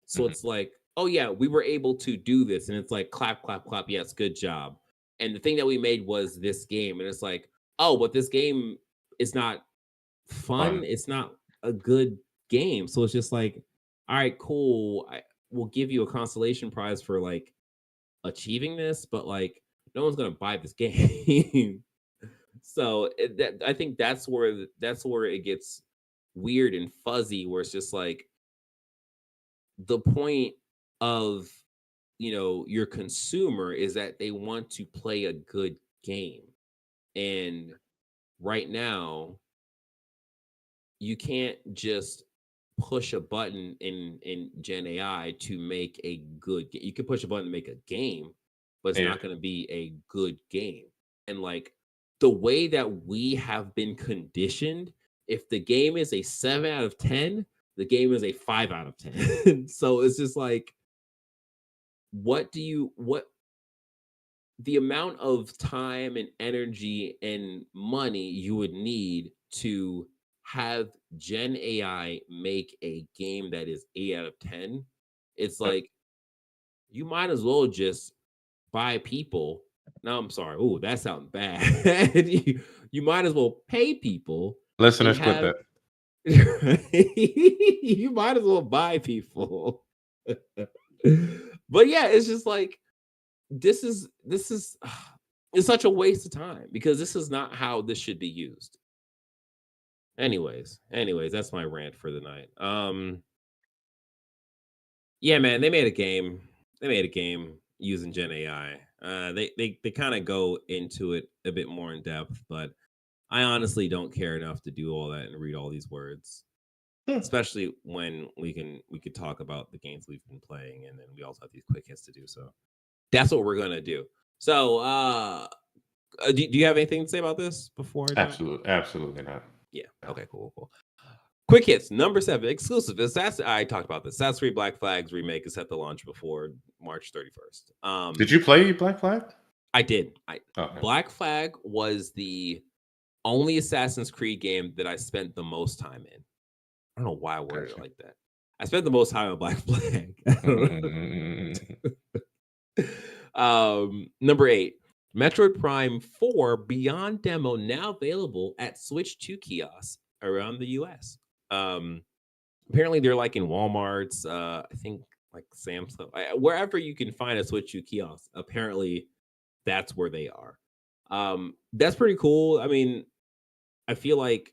So Mhm. it's like, oh yeah, we were able to do this, and it's like clap, clap, clap. Yes, good job. And the thing that we made was this game, and it's like, oh, but this game is not fun. Fun. It's not a good game. So it's just like, all right, cool. We'll give you a consolation prize for like achieving this, but like no one's gonna buy this game. So I think that's where it gets weird and fuzzy, where it's just like the point of your consumer is that they want to play a good game, and right now you can't just push a button in Gen AI to make a good game. You can push a button to make a game, but it's Yeah. not going to be a good game. And like the way that we have been conditioned, if the game is a 7 out of 10, the game is a 5 out of 10. So it's just like what the amount of time and energy and money you would need to have Gen AI make a game that is 8 out of 10, it's But like you might as well just buy people No, I'm sorry. Oh, that sounds bad. You might as well pay people and Listeners, clip have that. you might as well buy people. But yeah, it's just like this is it's such a waste of time because this is not how this should be used. Anyways, that's my rant for the night. Yeah, man, they made a game. They made a game using Gen AI. They kind of go into it a bit more in depth, but I honestly don't care enough to do all that and read all these words, Hmm. especially when we could talk about the games we've been playing, and then we also have these quick hits to do. So that's what we're gonna do. So, do you have anything to say about this before I drop? Absolutely not. Yeah. Okay. Cool. Quick hits number 7 exclusive. Assassin. I talked about this. Assassin's Creed Black Flag's remake is set to launch before March 31st. Did you play Black Flag? I did. I Okay. Black Flag was the only Assassin's Creed game that I spent the most time in. I don't know why I worded it Gotcha. like that. I spent the most time on Black Flag. I don't know. Number 8, Metroid Prime 4 Beyond demo now available at Switch 2 kiosks around the US. Apparently they're like in Walmart's, I think like Sam's Club, wherever you can find a Switch 2 kiosk. Apparently that's where they are. That's pretty cool. I mean, I feel like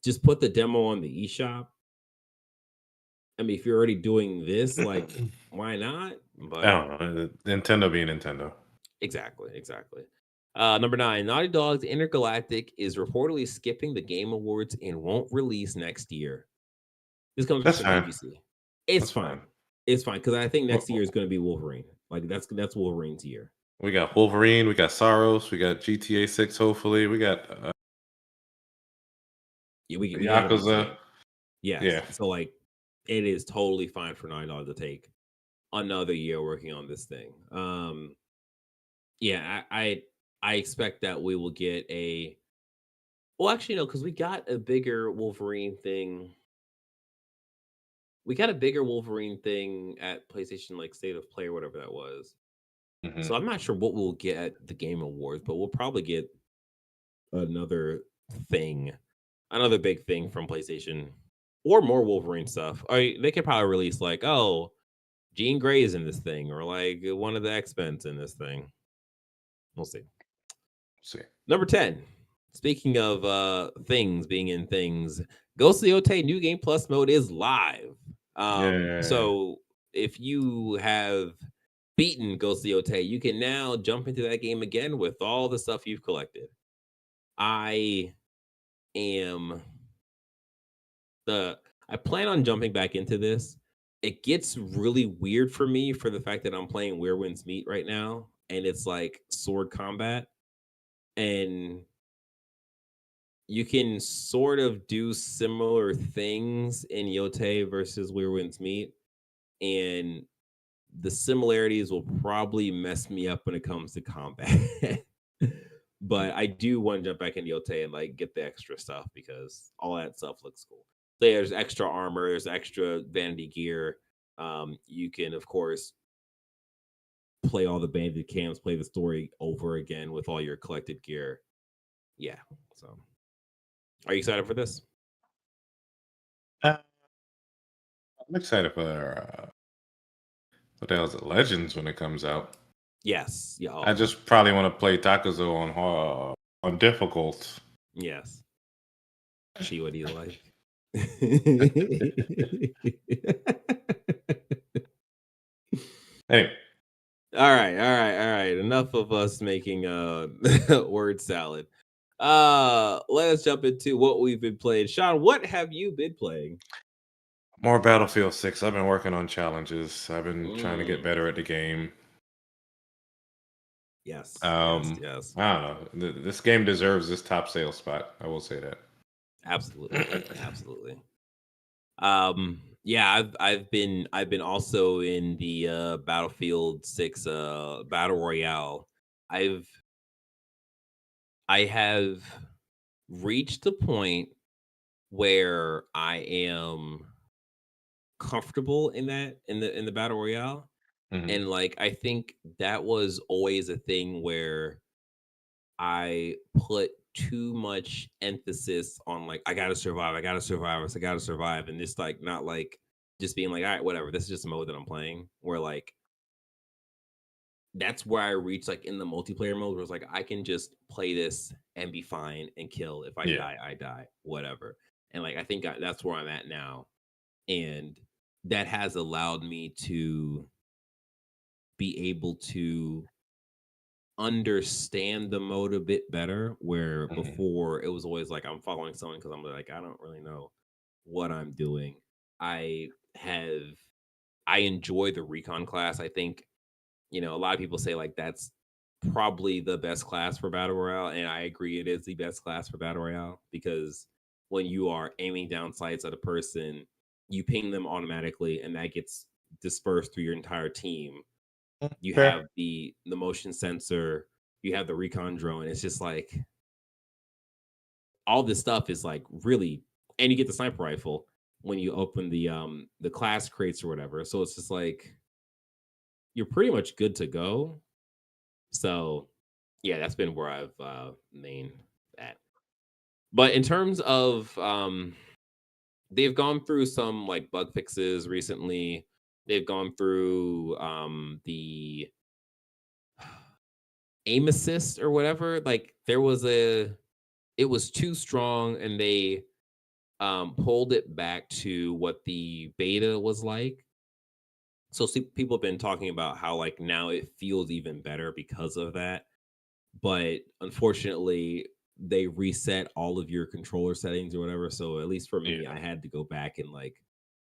just put the demo on the eShop. I mean, if you're already doing this, like, why not? I But don't know. Nintendo being Nintendo. exactly. Number 9, Naughty Dog's Intergalactic is reportedly skipping the Game Awards and won't release next year. This comes That's from fine. ABC. It's That's fine. fine. It's fine because I think next year Well, is going to be Wolverine. Like that's Wolverine's year. we got Wolverine, we got Saros, we got GTA 6, hopefully. We got Yeah, we got a bunch of Yakuza. games. Yes. Yeah. So like, it is totally fine for Naughty Dog to take another year working on this thing. Yeah, I expect that we will get a. Well, actually, no, because we got a bigger Wolverine thing. We got a bigger Wolverine thing at PlayStation, like State of Play or whatever that was. So Hmm. I'm not sure what we'll get at the Game Awards, but we'll probably get another thing, another big thing from PlayStation, or more Wolverine stuff. Or they could probably release like, oh, Jean Grey is in this thing, or like one of the X-Men's in this thing. We'll see. See. Number 10. Speaking of things being in things, Ghost of the Otay New Game Plus mode is live. Yeah. So if you have beaten Ghost of the Otay, you can now jump into that game again with all the stuff you've collected. I am I plan on jumping back into this. It gets really weird for me for the fact that I'm playing Where Winds Meet right now, and it's like sword combat, and you can sort of do similar things in Yote versus Where Winds Meet, and the similarities will probably mess me up when it comes to combat. But I do want to jump back in Yote and like get the extra stuff because all that stuff looks cool. So yeah, there's extra armor, there's extra vanity gear. You can of course play all the banded cams, play the story over again with all your collected gear. Yeah. So are you excited for this? Uh, I'm excited for what the hell is it, Legends when it comes out. Yes. Yeah. I Oh, just probably want to play Takazo on difficult. yes. See what you like. Hey, all right. Enough of us making word salad. Let us jump into what we've been playing. Sean, what have you been playing? more Battlefield 6. I've been working on challenges. I've been trying to get Mm, better at the game. yes. I don't know. This game deserves this top sales spot. I will say that. Absolutely. Yeah, I've been also in the Battlefield 6 Battle Royale. I've I have reached the point where I am comfortable in the battle royale. Mhm. And like I think that was always a thing where I put too much emphasis on like I gotta survive, I gotta survive, and it's like not like just being like, all right, whatever, this is just a mode that I'm playing. Where like that's where I reach like in the multiplayer mode where it's like I can just play this and be fine and kill. If I Yeah. die, I die, whatever. And like I think that's where I'm at now, and that has allowed me to be able to understand the mode a bit better. Where Mhm. before it was always like I'm following someone because I'm like I don't really know what I'm doing. I have I enjoy the recon class. I think a lot of people say like that's probably the best class for battle royale, and I agree it is the best class for battle royale because when you are aiming down sights at a person, you ping them automatically, and that gets dispersed through your entire team. You Fair. have the motion sensor, you have the recon drone. It's just like all this stuff is like really, and you get the sniper rifle when you open the class crates or whatever. So it's just like you're pretty much good to go. So yeah, that's been where I've main at. But in terms of they've gone through some like bug fixes recently. They've gone through the aim assist or whatever. Like there was it was too strong and they pulled it back to what the beta was like. So see, people have been talking about how like now it feels even better because of that. But unfortunately, they reset all of your controller settings or whatever. So at least for me, Yeah. I had to go back and like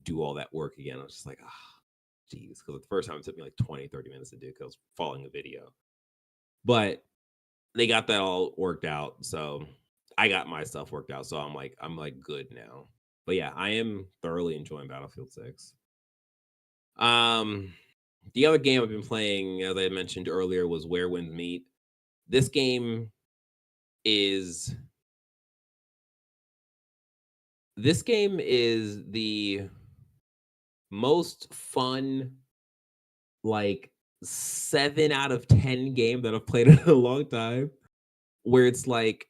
do all that work again. I was just like, ah, geez. Because the first time it took me like 20, 30 minutes to do because I was following the video. But they got that all worked out. So I got my stuff worked out. So I'm like good now. But yeah, I am thoroughly enjoying Battlefield 6. Um the other game I've been playing, as I mentioned earlier, was Where Winds Meet. This game is this game is the most fun, like 7 out of 10 game that I've played in a long time. Where it's like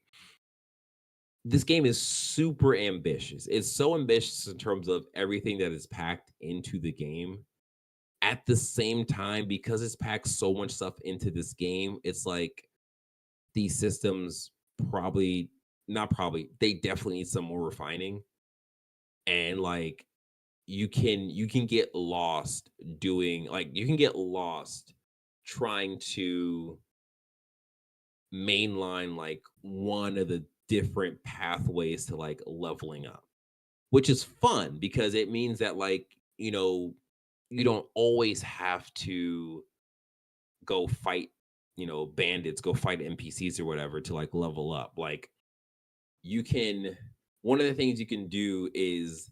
this game is super ambitious. It's so ambitious in terms of everything that is packed into the game. At the same time, because it's packed so much stuff into this game, it's like these systems probably not probably they definitely need some more refining. And like you can get lost doing like you can get lost trying to mainline like one of the different pathways to like leveling up, which is fun because it means that like you don't always have to go fight bandits, go fight npcs or whatever to like level up. Like you can one of the things you can do is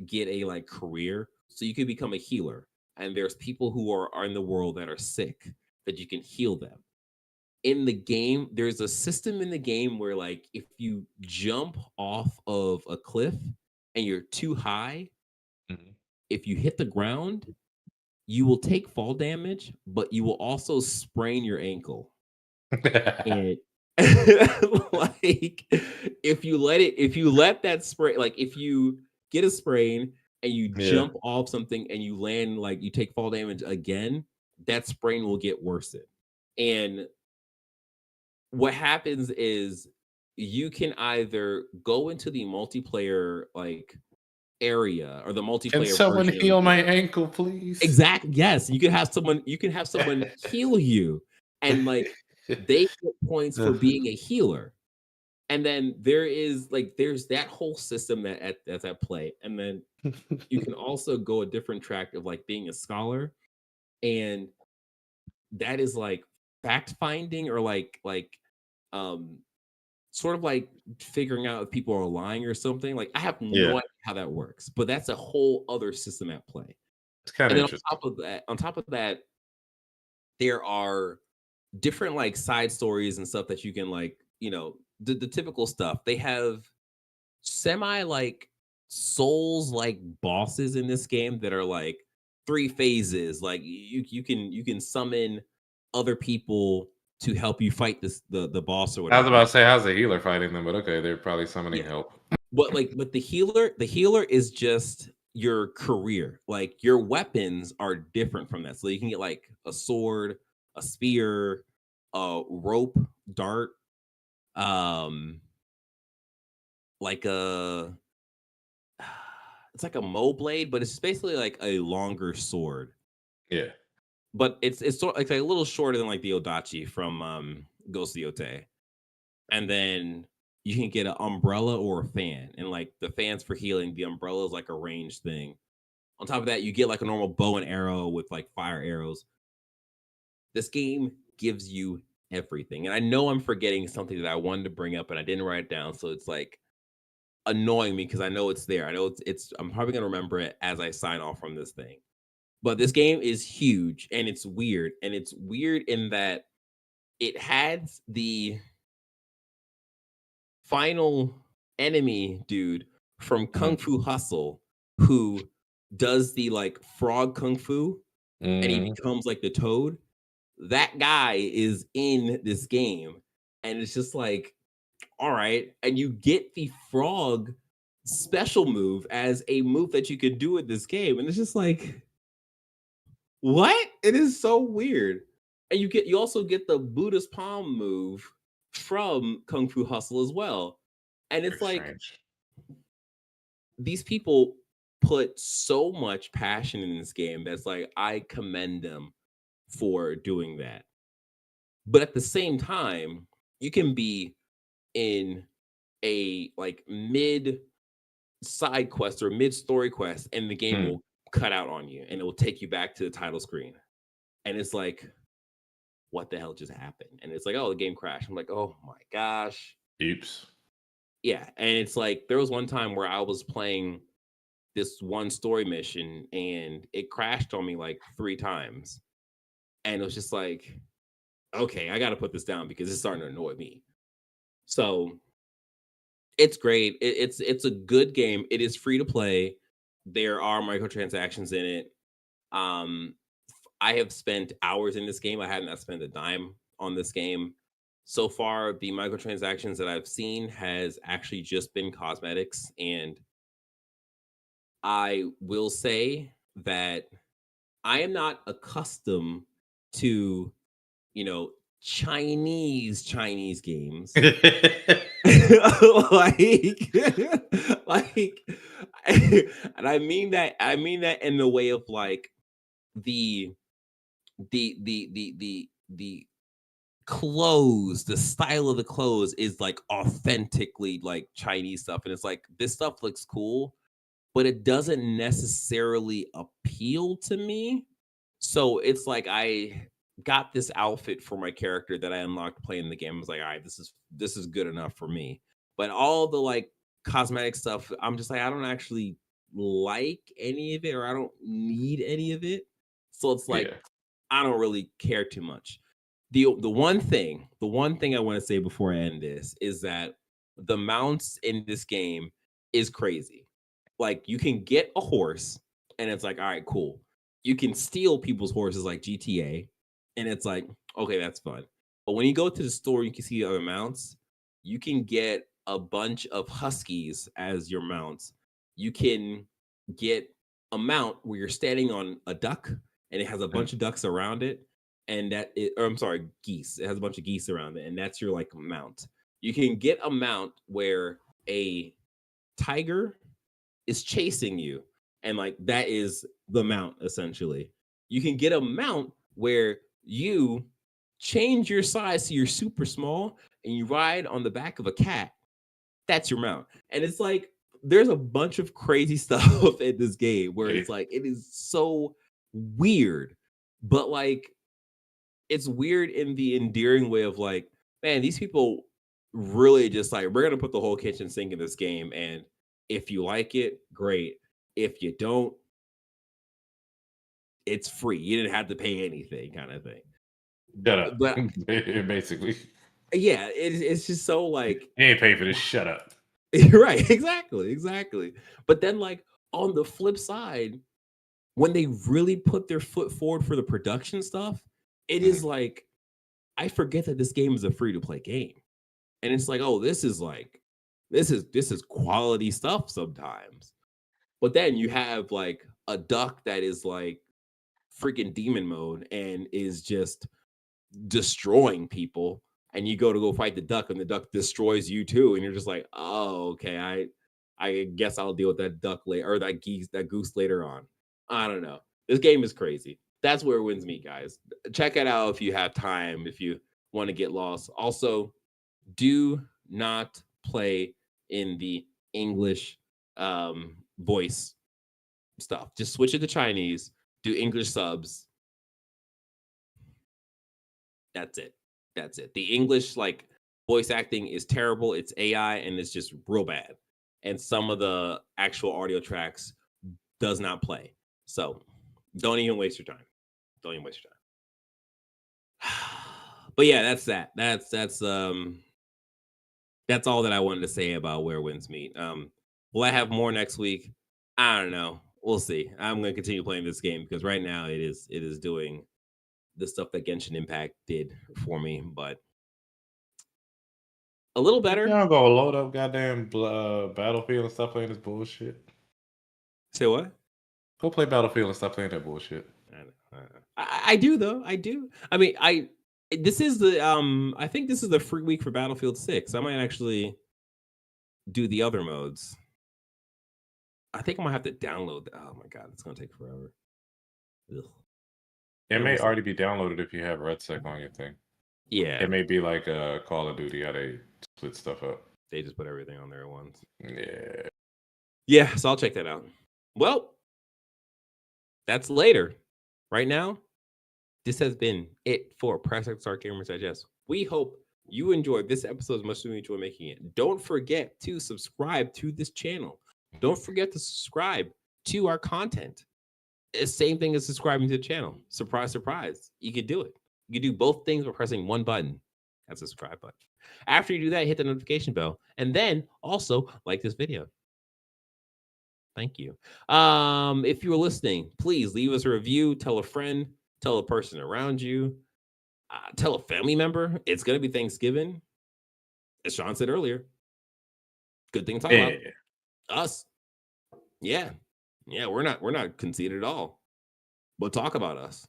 get a like career. So you can become a healer. And there's people who are in the world that are sick that you can heal them. In the game, there's a system in the game where like if you jump off of a cliff and you're too high, Mhm. if you hit the ground, you will take fall damage, but you will also sprain your ankle. And like if you let that spray like if you get a sprain and you Yeah. jump off something and you land like you take fall damage again, that sprain will get worsened. And what happens is you can either go into the multiplayer like area or the Can multiplayer someone version of the heal my game. ankle, please? Exactly. Yes, you can have someone heal you and like they get points for being a healer. And then there's that whole system that's at play. And then you can also go a different track of like being a scholar. And that is like fact finding or um sort of like figuring out if people are lying or something. Like I have no Yeah, idea how that works, but that's a whole other system at play. it's kinda And then interesting. on top of that, there are different like side stories and stuff that you can like, the typical stuff. They have semi like souls like bosses in this game that are like 3 phases. Like you can summon other people to help you fight the boss or I was whatever. about to say, how's the healer fighting them? But okay, they're probably summoning Yeah. help. But the healer is just your career. Like your weapons are different from that. So you can get like a sword, a spear, a rope, dart, um like a it's like a mo blade, but it's basically like a longer sword. Yeah. But it's sort like a little shorter than like the Odachi from Ghost of the Otei. And then you can get an umbrella or a fan. And like the fans for healing, the umbrella is like a ranged thing. On top of that, you get like a normal bow and arrow with like fire arrows. This game gives you everything. And I know I'm forgetting something that I wanted to bring up and I didn't write it down. So it's like annoying me because I know it's there. I know it's I'm probably gonna remember it as I sign off from this thing. But this game is huge and it's weird. And it's weird in that it has the final enemy dude from Kung Fu Hustle who does the like frog kung fu and he Mm-hmm. becomes like the toad. That guy is in this game. And it's just like, all right. And you get the frog special move as a move that you could do in this game. And it's just like, what? It is so weird. And you also get the Buddha's palm move from Kung Fu Hustle as well. And it's Very like strange. these people put so much passion in this game that's like I commend them for doing that. But at the same time, you can be in a like mid side quest or mid story quest and the game will cut out on you and it will take you back to the title screen. And it's like, what the hell just happened? And it's like, oh, the game crashed. I'm like, oh my gosh. Oops. Yeah. And it's like, there was one time where I was playing this one story mission and it crashed on me like 3 times. And it was just like, okay, I got to put this down because it's starting to annoy me. So it's great. It's a good game. It is free to play. There are microtransactions in it. I have spent hours in this game. I have not spent a dime on this game. So far, the microtransactions that I've seen has actually just been cosmetics. And I will say that I am not accustomed to, you know, Chinese games. like like and I mean that in the way of like the the clothes, the style of the clothes is like authentically like Chinese stuff. And it's like this stuff looks cool, but it doesn't necessarily appeal to me. So it's like I got this outfit for my character that I unlocked playing the game. I was like, all right, this is good enough for me. But all the like cosmetic stuff, I'm just like, I don't actually like any of it, or I don't need any of it. So it's like Yeah. I don't really care too much. The one thing I want to say before I end this is that the mounts in this game is crazy. Like you can get a horse and it's like, all right, cool. You can steal people's horses like GTA, and it's like, okay, that's fun. But when you go to the store, you can see the other mounts. You can get a bunch of huskies as your mounts. You can get a mount where you're standing on a duck and it has a bunch of ducks around it, and or I'm sorry, geese. It has a bunch of geese around it, and that's your like mount. You can get a mount where a tiger is chasing you, and like that is the mount essentially. You can get a mount where you change your size so you're super small and you ride on the back of a cat. That's your mount. And it's like there's a bunch of crazy stuff in this game where it's like it is so weird, but like it's weird in the endearing way of like, man, these people really just like, we're gonna put the whole kitchen sink in this game, and if you like it, great. If you don't, it's free. You didn't have to pay anything, kind of thing. Shut up. But Basically. yeah, it's just so like You ain't pay for this. Shut up. right, exactly. But then like on the flip side, when they really put their foot forward for the production stuff, it is like I forget that this game is a free to play game, and it's like, oh, this is quality stuff sometimes. But then you have like a duck that is like freaking demon mode and is just destroying people, and you go fight the duck and the duck destroys you too, and you're just like, oh, okay, I guess I'll deal with that duck later, or that goose later on. I don't know. This game is crazy. That's where it wins me, guys. Check it out if you have time, if you want to get lost. Also, do not play in the English voice stuff. Just switch it to Chinese, do English subs. That's it. That's it. The English like voice acting is terrible. It's AI and it's just real bad. And some of the actual audio tracks does not play. So don't even waste your time. Don't even waste your time. But yeah, that's that. That's all that I wanted to say about Where Winds Meet. Will I have more next week? I don't know. We'll see. I'm going to continue playing this game because right now it is doing the stuff that Genshin Impact did for me, but a little better. Y'all gonna load up goddamn Battlefield and stop playing this bullshit. Say what? Go play Battlefield and stop playing that bullshit. I do though. I do. I mean, this is the I think this is the free week for Battlefield 6. I might actually do the other modes. I think I might have to download. Oh my god, it's gonna take forever. Ugh. It may already be downloaded if you have RedSec on your thing. Yeah, it may be like Call of Duty, how they split stuff up. They just put everything on there at once. Yeah. Yeah, so I'll check that out. Well, that's later. Right now, this has been it for Press X Start Gamers Digest. We hope you enjoyed this episode as much as we enjoy making it. Don't forget to subscribe to this channel. Don't forget to subscribe to our content. It's the same thing as subscribing to the channel. Surprise, surprise. You can do it. You can do both things by pressing one button. That's the subscribe button. After you do that, hit the notification bell. And then also like this video. Thank you. If you are listening, please leave us a review. Tell a friend. Tell a person around you. Tell a family member. It's going to be Thanksgiving. As Sean said earlier. Good thing to talk about. Us. Yeah. Yeah, we're not conceited at all. But talk about us.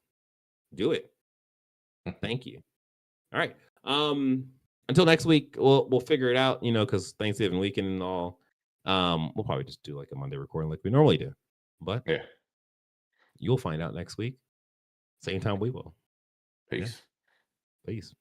Do it. Thank you. All right. Until next week, we'll figure it out, because Thanksgiving weekend and all. We'll probably just do like a Monday recording like we normally do. But yeah, you'll find out next week. Same time we will. Peace. Yeah. Peace.